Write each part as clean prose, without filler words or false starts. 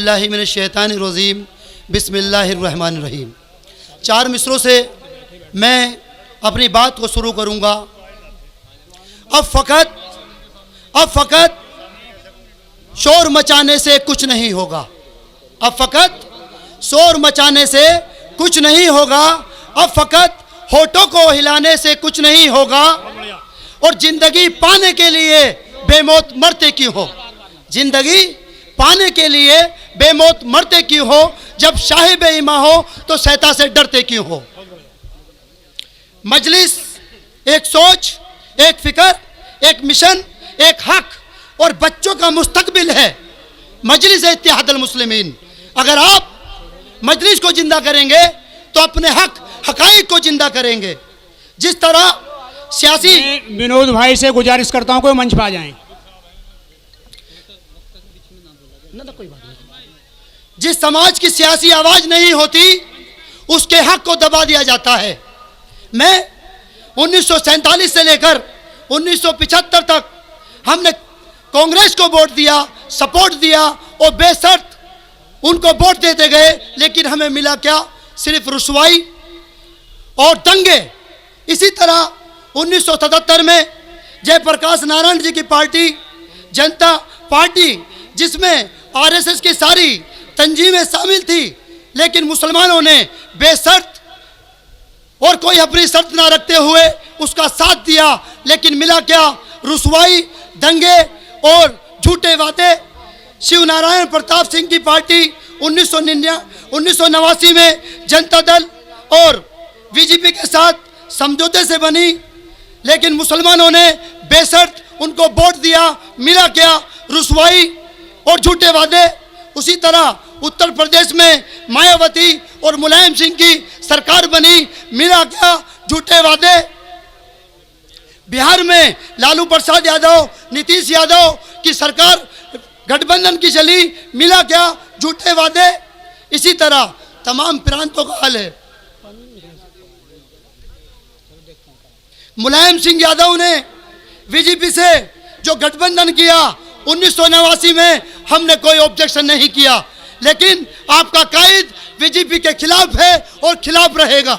बिल्लाहि मिनश शैतानिर रजीम बिस्मिल्लाहिर रहमानिर रहीम। 4 मिसरों से मैं अपनी बात को शुरू करूँगा। अब फ़कत शोर मचाने से कुछ नहीं होगा। अब फ़कत शोर मचाने से कुछ नहीं होगा। अब फ़कत होठों को हिलाने से कुछ नहीं होगा। और ज़िंदगी पाने के लिए बेमौत मरते क्यों हो? ज़िंदगी पाने के लिए बेमौत मरते क्यों हो? जब साहिब ईमान हो तो शैतान से डरते क्यों हो? मजलिस एक सोच, एक फिक्र, एक मिशन, एक हक और बच्चों का मुस्तकबिल है। मजलिस इत्तेहादुल मुस्लिमीन। अगर आप मजलिस को जिंदा करेंगे तो अपने हकाइक को जिंदा करेंगे। जिस तरह सियासी, विनोद भाई से गुजारिश करता हूं कोई मंच पर आ जाएं। कोई बात नहीं। जिस समाज की सियासी आवाज नहीं होती उसके हक को दबा दिया जाता है। मैं 1947 से लेकर 1975 तक हमने कांग्रेस को वोट दिया, सपोर्ट दिया और बेशर्त उनको वोट देते गए, लेकिन हमें मिला क्या? सिर्फ रुसवाई और दंगे। इसी तरह 1977 में जयप्रकाश नारायण जी की पार्टी जनता पार्टी, जिसमें आरएसएस की सारी तंजीमें शामिल थी, लेकिन मुसलमानों ने बेशर्त और कोई अपनी शर्त ना रखते हुए उसका साथ दिया, लेकिन मिला क्या? रुसवाई, दंगे और झूठे वादे। शिव नारायण प्रताप सिंह की पार्टी 1989 में जनता दल और बीजेपी के साथ समझौते से बनी, लेकिन मुसलमानों ने बेशर्त उनको वोट दिया। मिला क्या? रुसवाई और झूठे वादे। उसी तरह उत्तर प्रदेश में मायावती और मुलायम सिंह की सरकार बनी। मिला क्या? झूठे वादे। बिहार में लालू प्रसाद यादव, नीतीश यादव की सरकार गठबंधन की चली। मिला क्या? झूठे वादे। इसी तरह तमाम प्रांतों का हाल है। मुलायम सिंह यादव ने बीजेपी से जो गठबंधन किया 1989 में, हमने कोई ऑब्जेक्शन नहीं किया, लेकिन आपका कायद बीजेपी के खिलाफ है और खिलाफ रहेगा।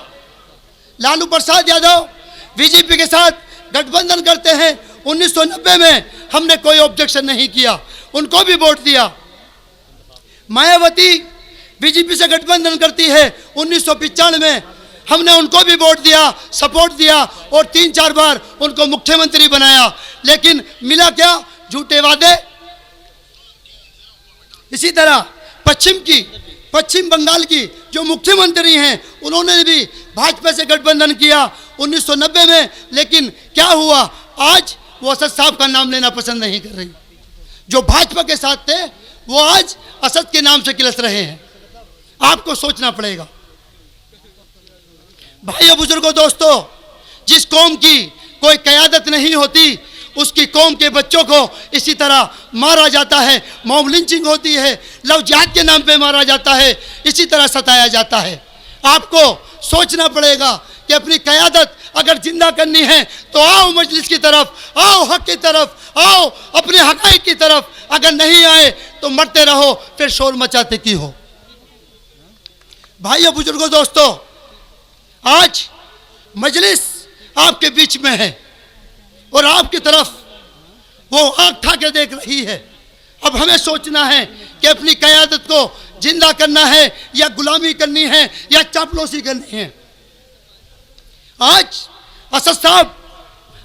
लालू प्रसाद यादव बीजेपी के साथ गठबंधन करते हैं। 1990 में हमने कोई ऑब्जेक्शन नहीं किया, उनको भी वोट दिया। मायावती बीजेपी से गठबंधन करती है 1995 में, हमने उनको भी वोट दिया, सपोर्ट दिया और 3-4 बार उनको मुख्यमंत्री बनाया, लेकिन मिला क्या? झूठे वादे। इसी तरह पश्चिम बंगाल की जो मुख्यमंत्री हैं, उन्होंने भी भाजपा से गठबंधन किया 1990 में, लेकिन क्या हुआ? आज वो असद साहब का नाम लेना पसंद नहीं कर रही। जो भाजपा के साथ थे वो आज असद के नाम से किलस रहे हैं। आपको सोचना पड़ेगा। भाइयों, बुजुर्गों, दोस्तों, जिस कौम की कोई क़यादत नहीं होती उसकी कौम के बच्चों को इसी तरह मारा जाता है, मॉब लिंचिंग होती है, लव जिहाद के नाम पे मारा जाता है, इसी तरह सताया जाता है। आपको सोचना पड़ेगा कि अपनी क़यादत अगर जिंदा करनी है तो आओ मजलिस की तरफ, आओ हक की तरफ, आओ अपने हक़ाइक़ की तरफ। अगर नहीं आए तो मरते रहो, फिर शोर मचाते क्यों हो? भाइयों, बुजुर्गों, दोस्तों, आज मजलिस आपके बीच में है और आपकी तरफ वो आँख उठा के देख रही है। अब हमें सोचना है कि अपनी क़यादत को जिंदा करना है या गुलामी करनी है या चापलूसी करनी है। आज असद साहब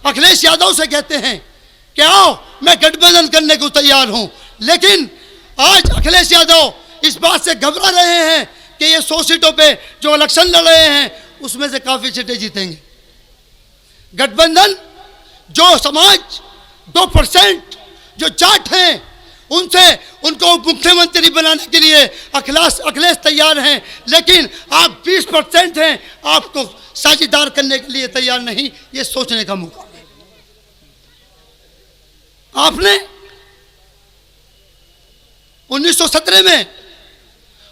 अखिलेश यादव से कहते हैं कि आओ मैं गठबंधन करने को तैयार हूं, लेकिन आज अखिलेश यादव इस बात से घबरा रहे हैं कि ये 100 सीटों पे जो इलेक्शन लड़ रहे हैं उसमें से काफ़ी सीटें जीतेंगे। गठबंधन जो समाज 2% जो जाट हैं उनसे उनको मुख्यमंत्री बनाने के लिए अखिलेश तैयार हैं, लेकिन आप 20% हैं, आपको साझेदार करने के लिए तैयार नहीं। ये सोचने का मौका है। आपने 1917 में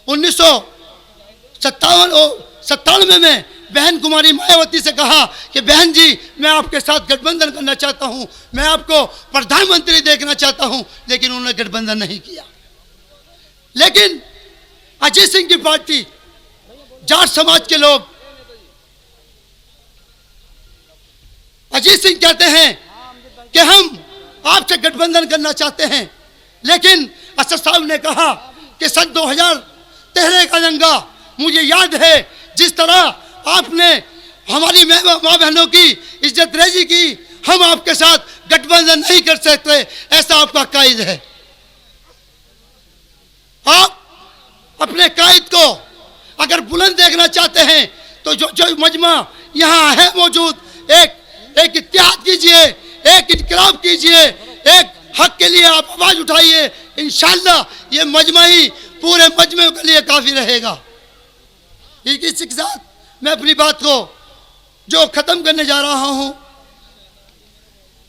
1997 में बहन कुमारी मायावती से कहा कि बहन जी मैं आपके साथ गठबंधन करना चाहता हूं, मैं आपको प्रधानमंत्री देखना चाहता हूं, लेकिन उन्होंने गठबंधन नहीं किया। लेकिन अजीत सिंह की पार्टी, जाट समाज के लोग, अजीत सिंह कहते हैं कि हम आपसे गठबंधन करना चाहते हैं, लेकिन असद साहब ने कहा कि सन 2013 का दंगा मुझे याद है, जिस तरह आपने हमारी माँ बहनों की इज्जत रेजी की, हम आपके साथ गठबंधन नहीं कर सकते, ऐसा आपका कायद है। आप अपने कायद को अगर बुलंद देखना चाहते हैं तो जो मजमा यहाँ है मौजूद, एक इत्तेहाद कीजिए, एक इनकलाब कीजिए, एक हक के लिए आप आवाज उठाइए। इंशाअल्लाह ये मजमा ही पूरे मजमे के लिए काफी रहेगा। इसी के साथ मैं अपनी बात को जो खत्म करने जा रहा हूं,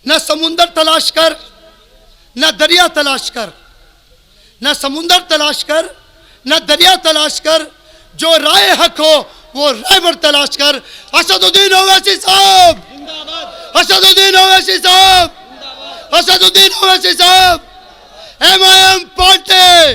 न समुंदर तलाश कर, न दरिया तलाश कर, न समुंदर तलाश कर, न दरिया तलाश कर, जो राय हक हो वो रहबर तलाश कर। असदुद्दीन ओवैसी साहब, असदुद्दीन ओवैसी साहब, असदुद्दीन ओवैसी साहब, MIM पार्टी